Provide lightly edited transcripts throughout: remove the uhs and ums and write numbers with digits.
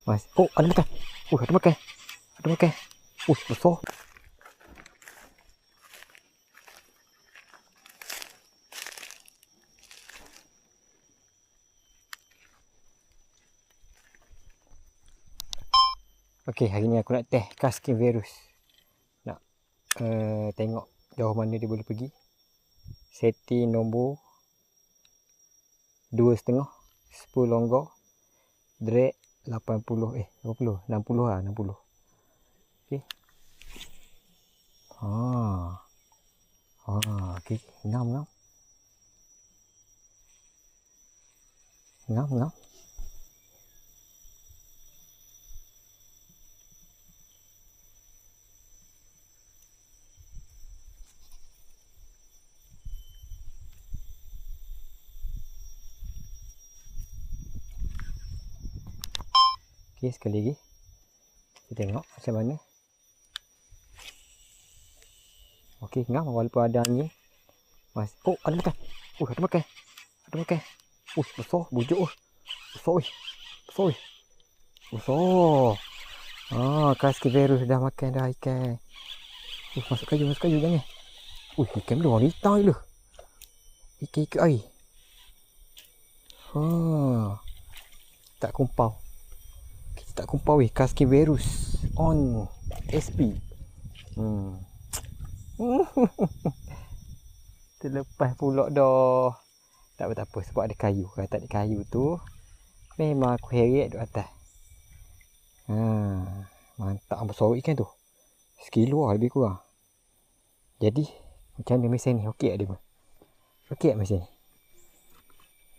Mas. Oh, ada makan. Ada makan. Ada makan. Besar. Okey, hari ni aku nak test casting virus. Nak tengok jauh mana dia boleh pergi. Setting nombor 2.5, 10 longgar, drag 80, 60 lah, 60. Okey. Okey, ngam. Okey, sekali lagi. Kita tengok macam mana. Okey, ngam walaupun ada angin. Mas. Oh, ada makan. Ada makan. Ada makan. Besar, bujuk. Besar. Casting virus dah makan dah ikan. Masuk kayu jangan. Ikan dia warna hitam je. Ikan air. Tak kumpau. Kita tak kumpau casting virus on SP. Terlepas pula dah. Tak apa sebab ada kayu. Kalau tak ada kayu tu memang aku heret duduk atas. Mantap besar ikan tu. Sekilo lah lebih kurang. Jadi macam mana mesin ni? Okey tak dia? Okey tak mesin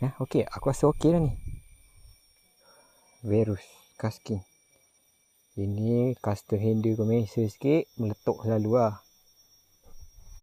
ni? Okey, aku rasa okey dah ni. Virus casting. Ini custom handle komersial sikit, meletup selalu lah.